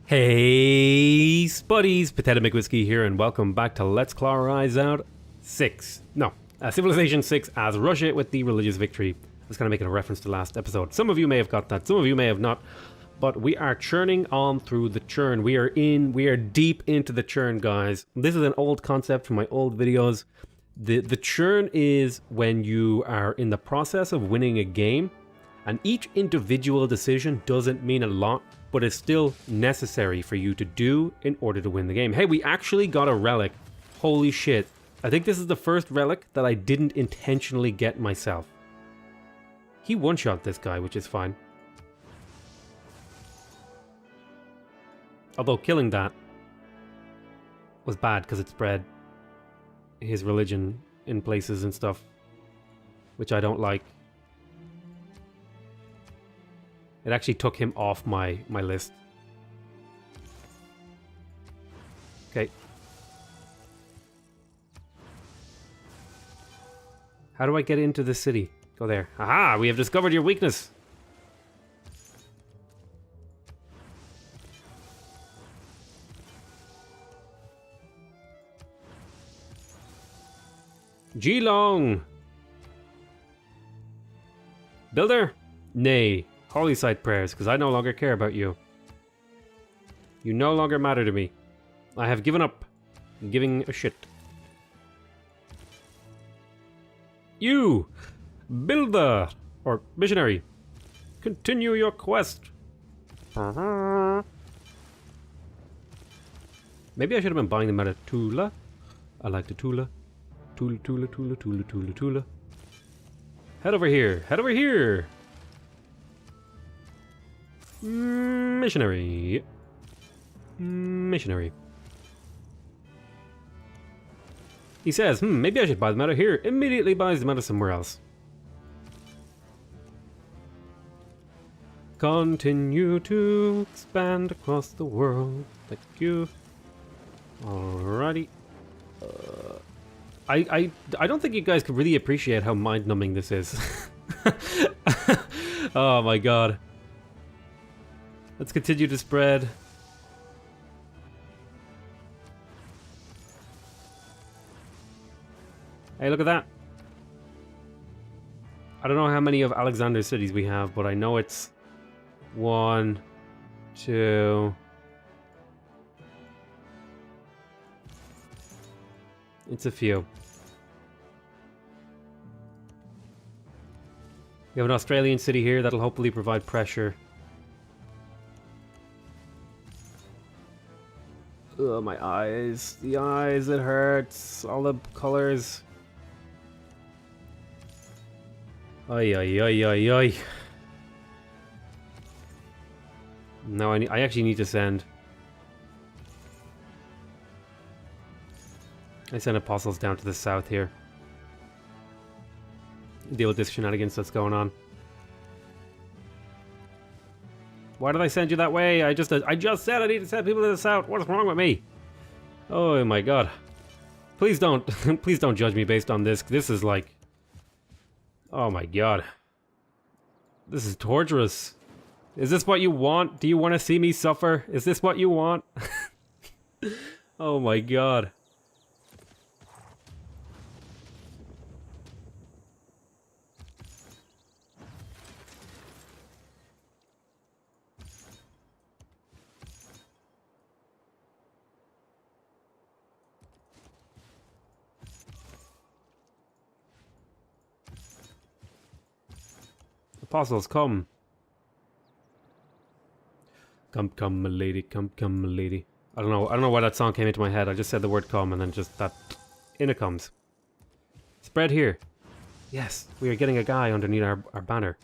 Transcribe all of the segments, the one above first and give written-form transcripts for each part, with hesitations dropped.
Hey, spuddies, Potatomcwhiskey here, and welcome back to Let's Claw Our Eyes Out 6. No, Civilization 6 as Russia with the religious victory. I was kind of making a reference to last episode. Some of you may have got that, some of you may have not, but we are churning on through the churn. We are deep into the churn, guys. This is an old concept from my old videos. The churn is when you are in the process of winning a game, and each individual decision doesn't mean a lot, but it's still necessary for you to do in order to win the game. Hey, we actually got a relic. Holy shit. I think this is the first relic that I didn't intentionally get myself. He one-shot this guy, which is fine. Although killing that was bad because it spread his religion in places and stuff, which I don't like. It actually took him off my list. Okay. How do I get into the city? Go there. Aha! We have discovered your weakness! Geelong! Builder? Nay. Holy site prayers, because I no longer care about you. You no longer matter to me. I have given up giving a shit. You, builder, or missionary, continue your quest. Maybe I should have been buying them out of Tula. I like the Tula. Tula, Tula, Tula, Tula, Tula, Tula. Head over here. Head over here. Missionary. Missionary. He says, maybe I should buy them out of here. Immediately buys them out of somewhere else. Continue to expand across the world. Thank you. Alrighty. I don't think you guys could really appreciate how mind-numbing this is. Oh my god. Let's continue to spread. Hey, look at that. I don't know how many of Alexander's cities we have, but I know it's 1, 2. It's a few. We have an Australian city here that'll hopefully provide pressure. Ugh, my eyes. The eyes, it hurts. All the colors. Ay, ay, ay, ay, ay. No, I actually need to send. I send apostles down to the south here. Deal with this shenanigans that's going on. Why did I send you that way? I just said I need to send people to the south. What's wrong with me? Oh my god. Please don't please don't judge me based on this. This is like, oh my god. This is torturous. Is this what you want? Do you want to see me suffer? Is this what you want? Oh my god. Apostles, come. Come, my lady, come, my lady. I don't know why that song came into my head. I just said the word come and then just that, in it comes. Spread here. Yes, we are getting a guy underneath our banner.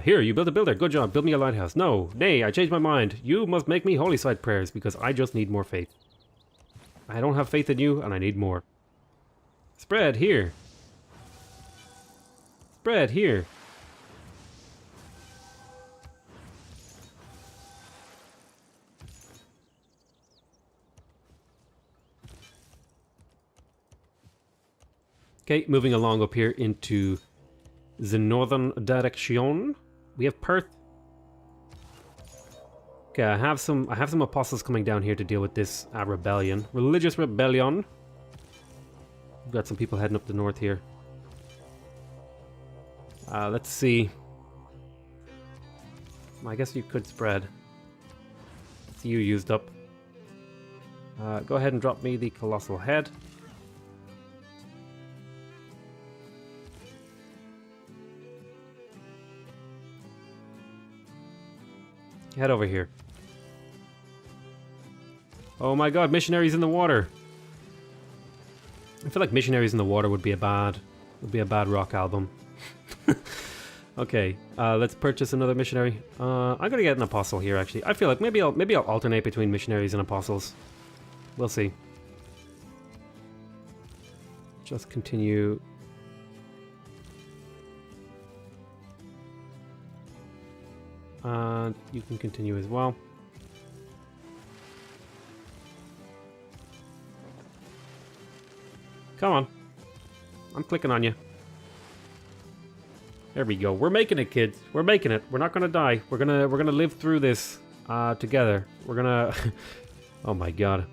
Here, you build a builder. Good job, build me a lighthouse. No, nay, I changed my mind. You must make me holy site prayers because I just need more faith. I don't have faith in you and I need more. Spread here. Spread here. Okay, moving along up here into the northern direction. We have Perth. Okay, I have some apostles coming down here to deal with this rebellion. Religious rebellion. We've got some people heading up the north here. Let's see. I guess you could spread. See, you used up. Go ahead and drop me the colossal head. Head over here. Oh my god, missionaries in the water. I feel like missionaries in the water would be a bad rock album. Okay, let's purchase another missionary. I'm gonna get an apostle here actually. I feel like maybe I'll alternate between missionaries and apostles. We'll see. Just continue. And you can continue as well. Come on. I'm clicking on you. There we go. We're making it, kids. We're making it. We're not gonna die. We're gonna live through this together. We're gonna oh my god.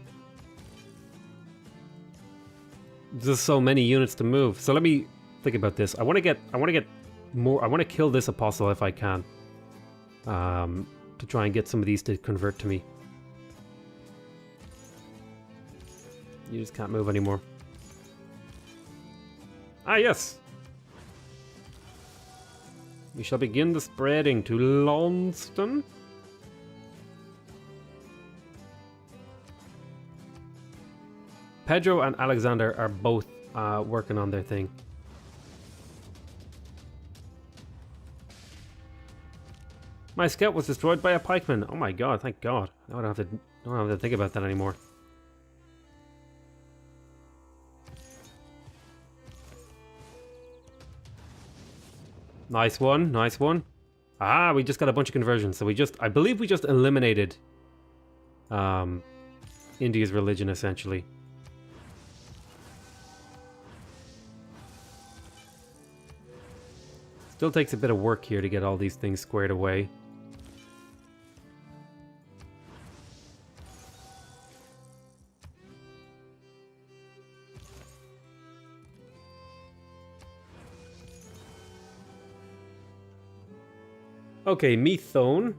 There's so many units to move. So let me think about this. I wanna get more. I wanna kill this apostle if I can. To try and get some of these to convert to me. You just can't move anymore. Ah, yes! We shall begin the spreading to Launceston. Pedro and Alexander are both working on their thing. My scout was destroyed by a pikeman. Oh my god, thank god. I don't have to think about that anymore. Nice one, nice one. Ah, we just got a bunch of conversions. So I believe we just eliminated India's religion essentially. Still takes a bit of work here to get all these things squared away. Okay, methone.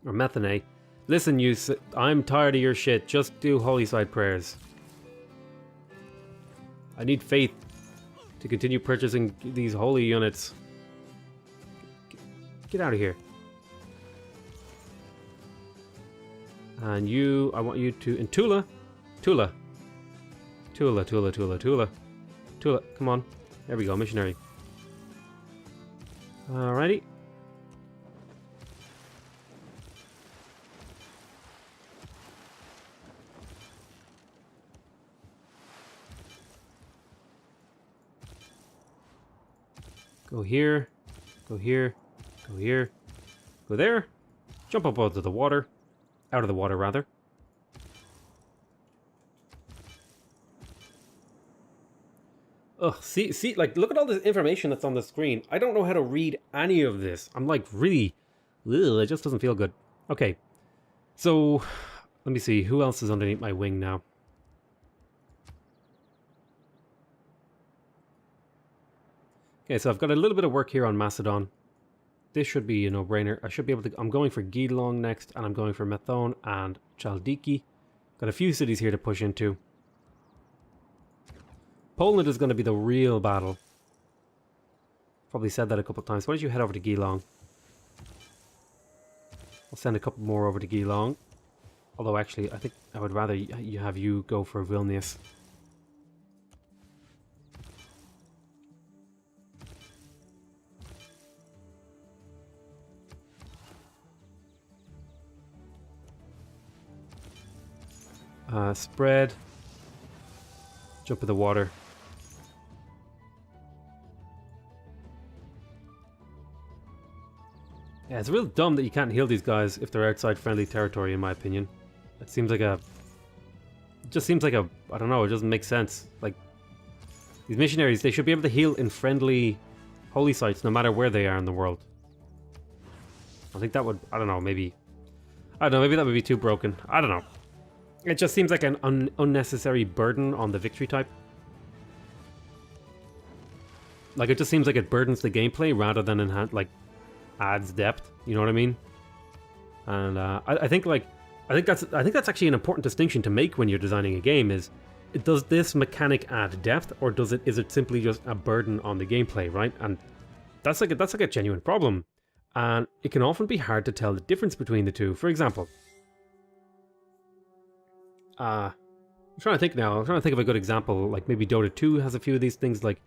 Or methane. Listen, I'm tired of your shit. Just do holy side prayers. I need faith to continue purchasing these holy units. Get out of here. And you, I want you to, in Tula, come on. There we go, missionary. Alrighty. Go here, go here, go here, go there, jump up out of the water, rather. Ugh, see, like, look at all this information that's on the screen. I don't know how to read any of this. I'm like, really, ugh, it just doesn't feel good. Okay, so, let me see, who else is underneath my wing now? Okay, so I've got a little bit of work here on Macedon. This should be a no-brainer. I should be able to, I'm going for Geelong next, and I'm going for Methone and Chaldiki. Got a few cities here to push into. Poland is going to be the real battle. Probably said that a couple of times. Why don't you head over to Geelong? I'll send a couple more over to Geelong. Although actually, I think I would rather have you go for Vilnius. Spread. Jump in the water. Yeah, it's real dumb that you can't heal these guys if they're outside friendly territory, in my opinion. It seems like a... It just seems like a... I don't know, it doesn't make sense. Like, these missionaries, they should be able to heal in friendly holy sites no matter where they are in the world. I think that would, I don't know, maybe that would be too broken. I don't know. It just seems like an unnecessary burden on the victory type. Like, it just seems like it burdens the gameplay rather than adds depth. You know what I mean? And I think that's actually an important distinction to make when you're designing a game. Is, does this mechanic add depth, or is it simply just a burden on the gameplay, right? And that's like a genuine problem, and it can often be hard to tell the difference between the two. For example, I'm trying to think now. I'm trying to think of a good example. Like maybe Dota 2 has a few of these things. Like,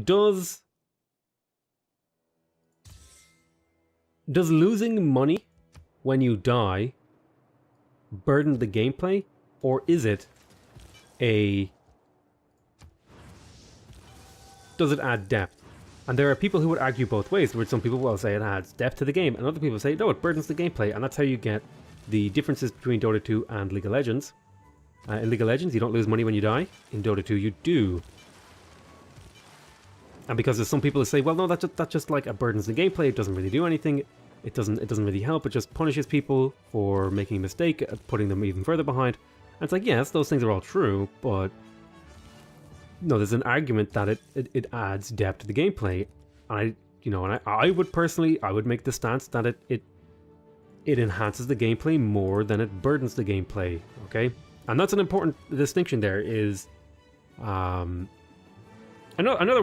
does losing money when you die burden the gameplay, or is it does it add depth? And there are people who would argue both ways, where some people will say it adds depth to the game, and other people say, no, it burdens the gameplay, and that's how you get the differences between Dota 2 and League of Legends. In League of Legends, you don't lose money when you die. In Dota 2, you do. And because there's some people who say, well, no, that just like burdens the gameplay, it doesn't really do anything, it doesn't really help, it just punishes people for making a mistake, putting them even further behind. And it's like, yes, those things are all true, but no, there's an argument that it adds depth to the gameplay. And I would personally, I would make the stance that it enhances the gameplay more than it burdens the gameplay, okay? And that's an important distinction there. Is another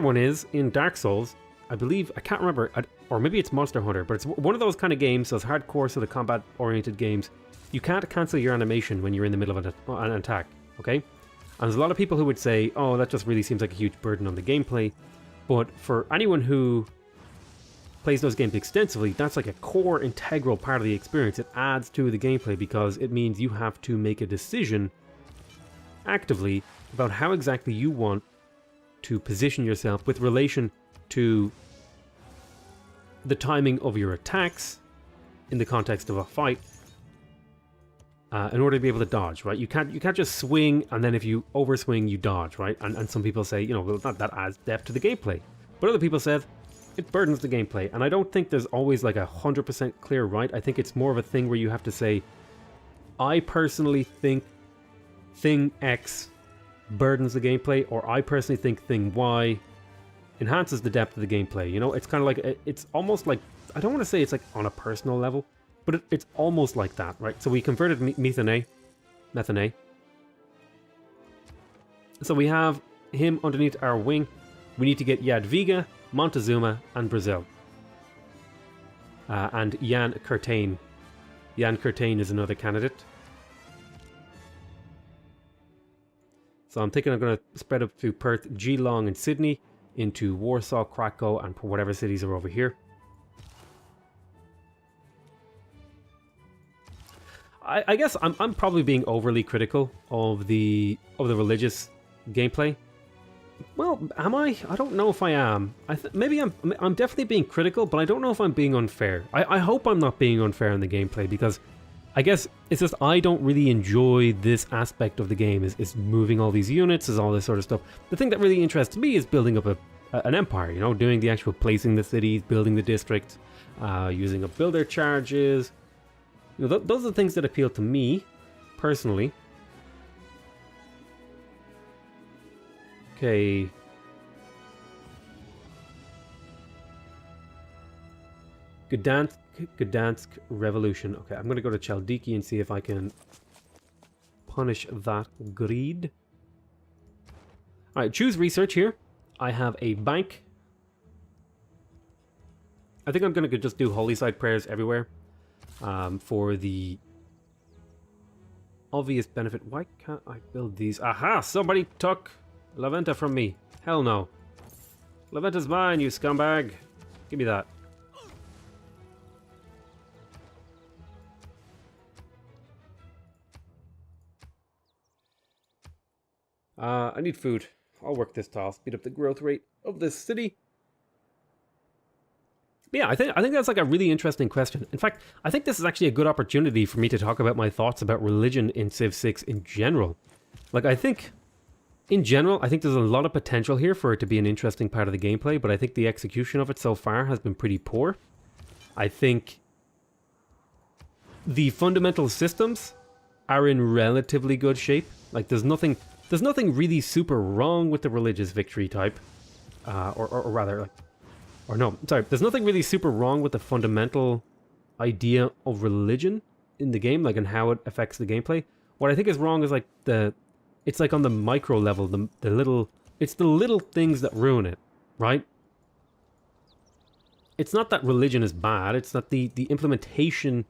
one is in Dark Souls, I believe, I can't remember, or maybe it's Monster Hunter, but it's one of those kind of games, those hardcore sort of combat-oriented games. You can't cancel your animation when you're in the middle of an attack, okay? And there's a lot of people who would say, oh, that just really seems like a huge burden on the gameplay. But for anyone who plays those games extensively, that's like a core, integral part of the experience. It adds to the gameplay because it means you have to make a decision actively about how exactly you want to position yourself with relation to the timing of your attacks in the context of a fight, in order to be able to dodge, right? You can't just swing and then if you overswing you dodge, right? And some people say, well, that adds depth to the gameplay, but other people said it burdens the gameplay. And I don't think there's always like 100% clear right. I think it's more of a thing where you have to say, I personally think thing X burdens the gameplay, or I personally think thing Y enhances the depth of the gameplay. It's kind of like, it's almost like, I don't want to say it's like on a personal level, but it's almost like that, right? So we converted methane. So we have him underneath our wing. We need to get Jadwiga, Montezuma, and Brazil. And Jan Curtain. Jan Curtain is another candidate. So I'm thinking I'm going to spread up through Perth, Geelong, and Sydney, into Warsaw, Krakow, and whatever cities are over here. I guess I'm probably being overly critical of the religious gameplay. Well, am I? I don't know if I am. Maybe I'm definitely being critical, but I don't know if I'm being unfair. I hope I'm not being unfair in the gameplay, because I guess it's just I don't really enjoy this aspect of the game. Is moving all these units, is all this sort of stuff. The thing that really interests me is building up an empire. Doing the actual placing the cities, building the districts, using up builder charges. Those are the things that appeal to me, personally. Okay. Gdansk Revolution. Okay, I'm going to go to Chaldiki and see if I can punish that greed. Alright, choose research here. I have a bank. I think I'm going to just do holy site prayers everywhere. For the obvious benefit. Why can't I build these? Aha! Somebody took La Venta from me. Hell no. La Venta's mine, you scumbag. Give me that. I need food. I'll work this tile. Speed up the growth rate of this city. Yeah, I think that's like a really interesting question. In fact, I think this is actually a good opportunity for me to talk about my thoughts about religion in Civ 6 in general. Like, I think, in general, I think there's a lot of potential here for it to be an interesting part of the gameplay, but I think the execution of it so far has been pretty poor. I think the fundamental systems are in relatively good shape. Like there's nothing really super wrong with the religious victory type, or rather, like, or no, sorry, there's nothing really super wrong with the fundamental idea of religion in the game, like, and how it affects the gameplay. What I think is wrong is like it's like on the micro level, it's the little things that ruin it, right? It's not that religion is bad, it's that the implementation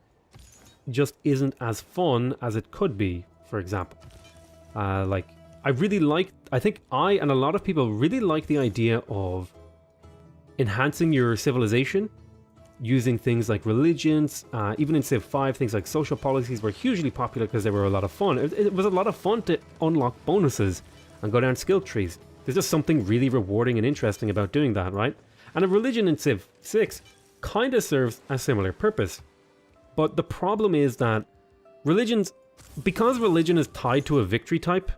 just isn't as fun as it could be, for example. Like, I think I and a lot of people really like the idea of enhancing your civilization using things like religions. Even in Civ 5, things like social policies were hugely popular because they were a lot of fun. It was a lot of fun to unlock bonuses and go down skill trees. There's just something really rewarding and interesting about doing that, right? And a religion in Civ 6 kind of serves a similar purpose. But the problem is that because religion is tied to a victory type,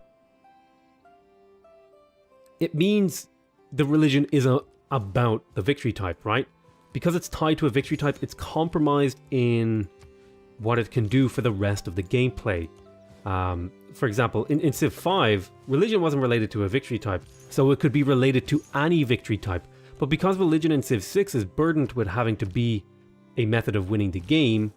it means the religion is about the victory type, right? Because it's tied to a victory type, it's compromised in what it can do for the rest of the gameplay. For example, in Civ 5, religion wasn't related to a victory type, so it could be related to any victory type. But because religion in Civ 6 is burdened with having to be a method of winning the game,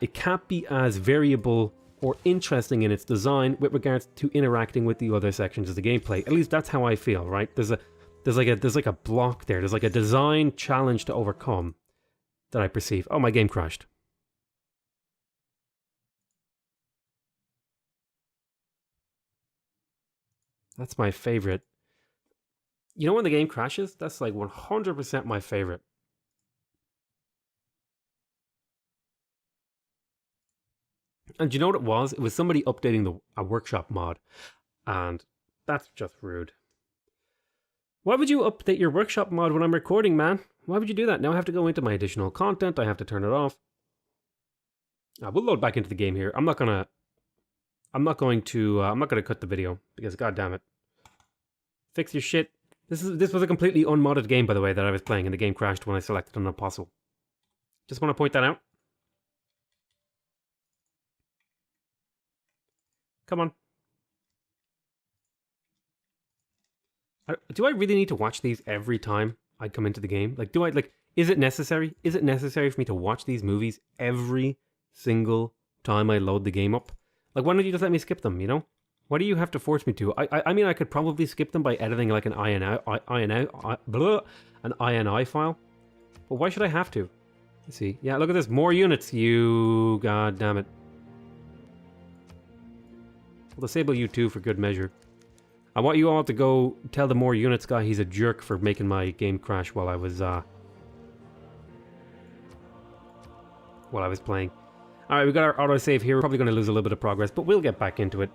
it can't be as variable or interesting in its design with regards to interacting with the other sections of the gameplay. At least that's how I feel, right? There's like a block there. There's like a design challenge to overcome that I perceive. Oh, my game crashed. That's my favorite. You know when the game crashes? That's like 100% my favorite. And you know what it was? It was somebody updating a workshop mod. And that's just rude. Why would you update your workshop mod when I'm recording, man? Why would you do that? Now I have to go into my additional content. I have to turn it off. We'll load back into the game here. I'm not gonna cut the video because, god damn it. Fix your shit. This was a completely unmodded game, by the way, that I was playing, and the game crashed when I selected an apostle. Just want to point that out. Come on. Do I really need to watch these every time I come into the game? Like, is it necessary? Is it necessary for me to watch these movies every single time I load the game up? Like, why don't you just let me skip them, you know? Why do you have to force me to? I mean, I could probably skip them by editing like an INI file. But why should I have to? Let's see. Yeah, look at this. More units, you... God damn it. I'll disable you too for good measure. I want you all to go tell the more units guy he's a jerk for making my game crash while I was playing. Alright, we got our autosave here. We're probably going to lose a little bit of progress, but we'll get back into it.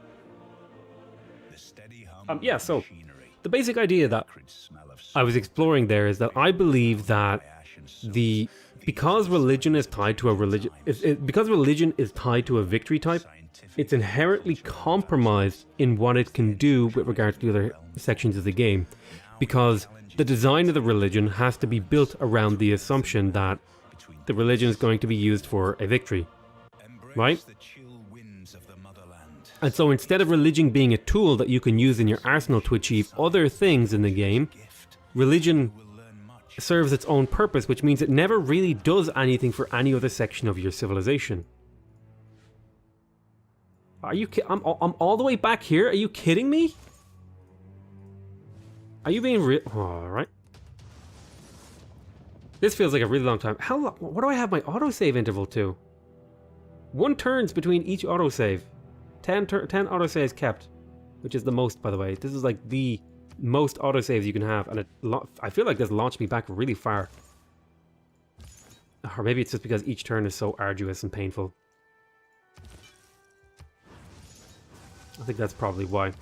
Yeah, so the basic idea that I was exploring there is that I believe that because religion is tied to because religion is tied to a victory type, it's inherently compromised in what it can do with regards to the other sections of the game, because the design of the religion has to be built around the assumption that the religion is going to be used for a victory, right? And so instead of religion being a tool that you can use in your arsenal to achieve other things in the game, religion serves its own purpose, which means it never really does anything for any other section of your civilization. Are you I'm all the way back here? Are you kidding me? Are you being real? Alright. This feels like a really long time. How long? What do I have my autosave interval to? 1 turns between each autosave. 10 autosaves kept, which is the most, by the way. This is like the most autosaves you can have, and I feel like this launched me back really far. Or maybe it's just because each turn is so arduous and painful. I think that's probably why.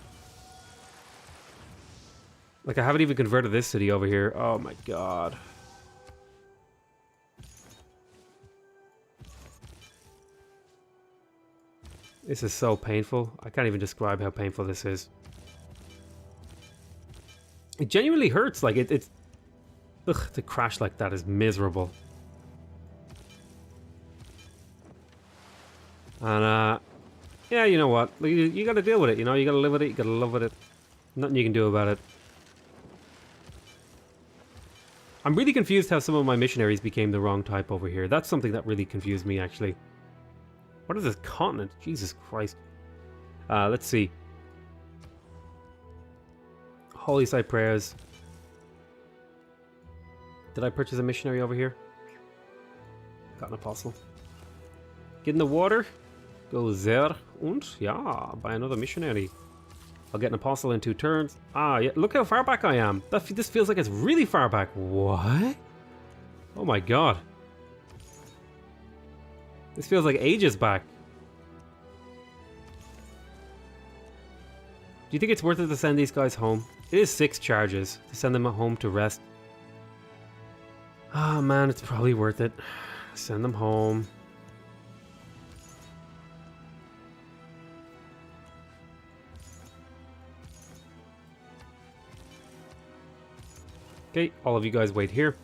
Like, I haven't even converted this city over here. Oh my god. This is so painful. I can't even describe how painful this is. It genuinely hurts. Like, it's... Ugh, to crash like that is miserable. And yeah, you know what? You gotta deal with it, you know? You gotta live with it, you gotta love with it. Nothing you can do about it. I'm really confused how some of my missionaries became the wrong type over here. That's something that really confused me, actually. What is this continent? Jesus Christ. Let's see. Holy Site Prayers. Did I purchase a missionary over here? Got an apostle. Get in the water. Go there. Und, yeah, buy another missionary. I'll get an apostle in 2 turns. Ah, yeah, look how far back I am. This feels like it's really far back. What? Oh my god. This feels like ages back. Do you think it's worth it to send these guys home? It is 6 charges to send them home to rest. Ah, man, it's probably worth it. Send them home. Okay, all of you guys wait here.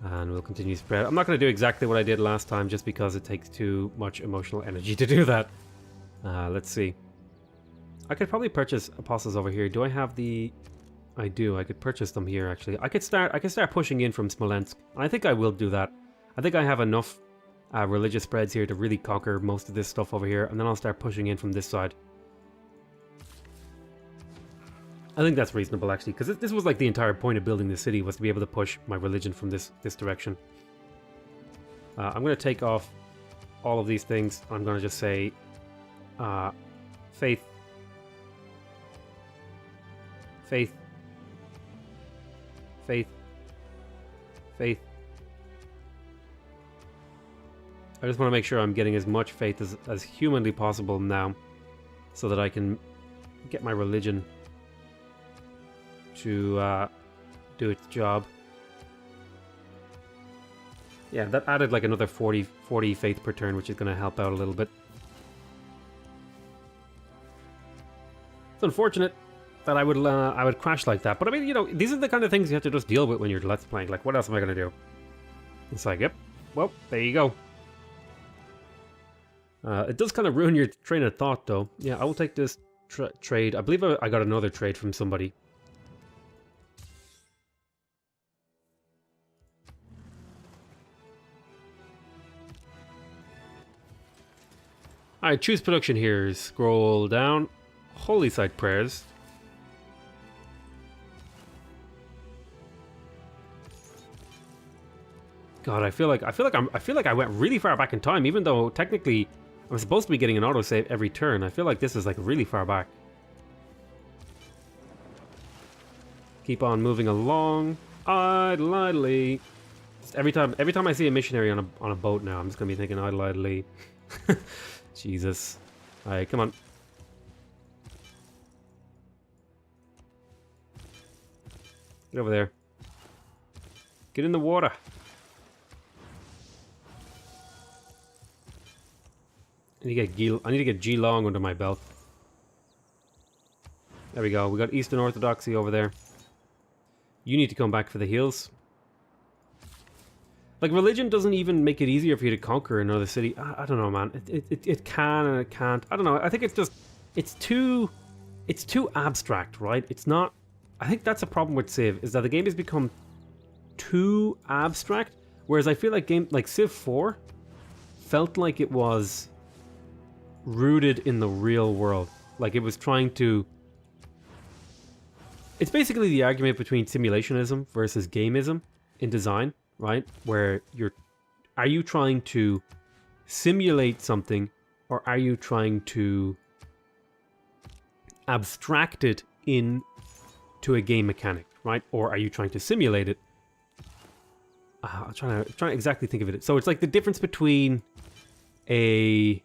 And we'll continue to spread. I'm not going to do exactly what I did last time just because it takes too much emotional energy to do that. Let's see. I could probably purchase apostles over here. Do I have the... I do. I could purchase them here, actually. I could start pushing in from Smolensk. And I think I will do that. I think I have enough religious spreads here to really conquer most of this stuff over here. And then I'll start pushing in from this side. I think that's reasonable, actually, because this was like the entire point of building the city, was to be able to push my religion from this direction. I'm going to take off all of these things. I'm going to just say faith, faith, faith, faith. I just want to make sure I'm getting as much faith as humanly possible now, so that I can get my religion to do its job. Yeah, that added like another 40 faith per turn, which is going to help out a little bit. It's unfortunate that I would crash like that, but I mean, you know, these are the kind of things you have to just deal with when you're Let's Playing. Like, what else am I going to do? It's like, yep, well, there you go. It does kind of ruin your train of thought, though. Yeah, I will take this trade. I believe I got another trade from somebody. Alright, choose production here. Scroll down. Holy Site Prayers. God, I feel like I went really far back in time, even though technically I'm supposed to be getting an autosave every turn. I feel like this is like really far back. Keep on moving along. Idly. Every time I see a missionary on a boat now, I'm just gonna be thinking idly. Jesus. Alright, come on. Get over there. Get in the water. I need to get G long under my belt. There we go. We got Eastern Orthodoxy over there. You need to come back for the heals. Like, religion doesn't even make it easier for you to conquer another city. I don't know, man. It can and it can't. I don't know. I think it's just... It's too abstract, right? It's not... I think that's a problem with Civ, is that the game has become too abstract. Whereas I feel like Civ 4 felt like it was rooted in the real world. Like, it was trying to... It's basically the argument between simulationism versus gameism in design. Right? Where are you trying to simulate something, or are you trying to abstract it into a game mechanic, right? Or are you trying to simulate it? I'm trying to exactly think of it. So it's like the difference between a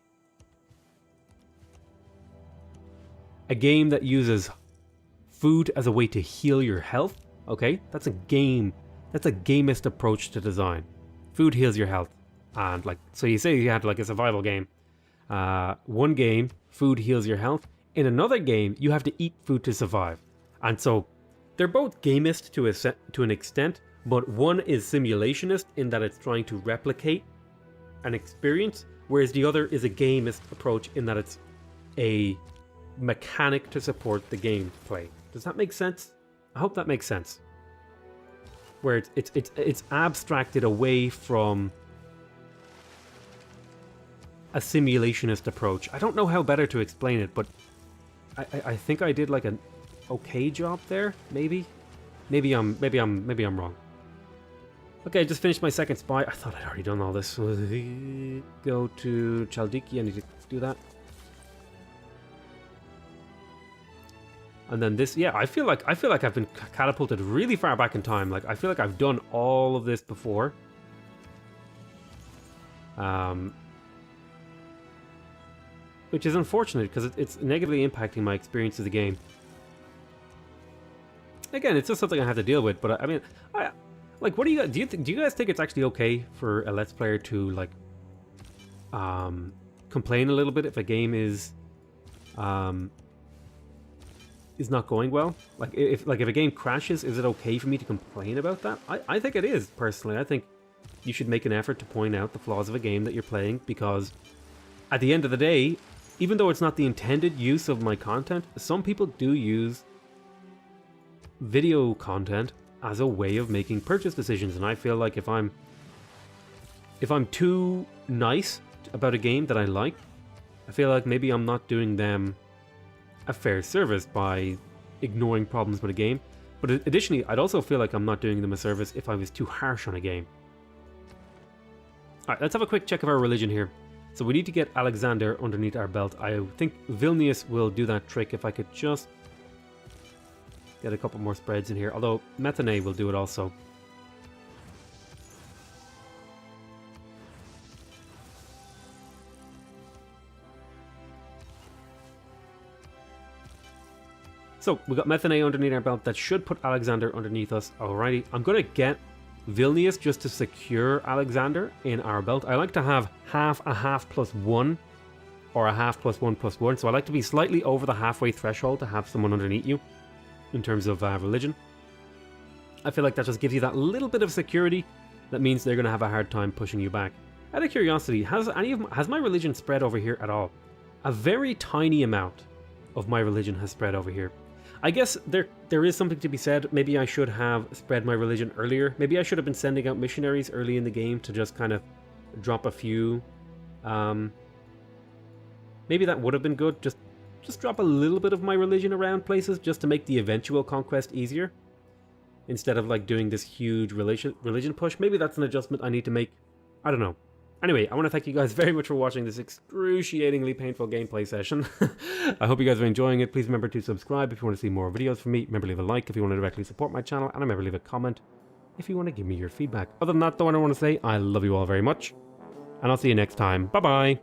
game that uses food as a way to heal your health. Okay, that's a game. That's a gamist approach to design. Food heals your health. And like, so you say you had like a survival game. One game, food heals your health. In another game, you have to eat food to survive. And so they're both gamist to an extent, but one is simulationist in that it's trying to replicate an experience, whereas the other is a gamist approach in that it's a mechanic to support the gameplay. Does that make sense? I hope that makes sense. Where it's abstracted away from a simulationist approach. I don't know how better to explain it, but I think I did like an okay job there. Maybe I'm wrong. Okay, I just finished my second spy. I thought I'd already done all this. Go to Chaldiki. I need to do that. And then this, yeah, I feel like I've been catapulted really far back in time. Like I feel like I've done all of this before. Which is unfortunate because it's negatively impacting my experience of the game. Again, it's just something I have to deal with. But I mean, like, what do you guys do? You guys think it's actually okay for a Let's Player to like complain a little bit if a game is not going well? Like if a game crashes, is it okay for me to complain about that? I think it is, personally. I think you should make an effort to point out the flaws of a game that you're playing, because at the end of the day, even though it's not the intended use of my content, some people do use video content as a way of making purchase decisions, and I feel like if I'm too nice about a game that I like, I feel like maybe I'm not doing them a fair service by ignoring problems with a game. But additionally, I'd also feel like I'm not doing them a service if I was too harsh on a game. Alright, let's have a quick check of our religion here. So we need to get Alexander underneath our belt. I think Vilnius will do that trick if I could just get a couple more spreads in here. Although Methane will do it also. So we got Methane underneath our belt. That should put Alexander underneath us. Alrighty, I'm going to get Vilnius just to secure Alexander in our belt. I like to have half a half plus one, or a half plus one plus one. So I like to be slightly over the halfway threshold to have someone underneath you in terms of religion. I feel like that just gives you that little bit of security that means they're going to have a hard time pushing you back. Out of curiosity, has my religion spread over here at all? A very tiny amount of my religion has spread over here. I guess there is something to be said. Maybe I should have spread my religion earlier. Maybe I should have been sending out missionaries early in the game to just kind of drop a few. Maybe that would have been good. Just drop a little bit of my religion around places just to make the eventual conquest easier, instead of like doing this huge religion push. Maybe that's an adjustment I need to make. I don't know. Anyway, I want to thank you guys very much for watching this excruciatingly painful gameplay session. I hope you guys are enjoying it. Please remember to subscribe if you want to see more videos from me. Remember to leave a like if you want to directly support my channel. And remember to leave a comment if you want to give me your feedback. Other than that, though, I want to say I love you all very much. And I'll see you next time. Bye-bye.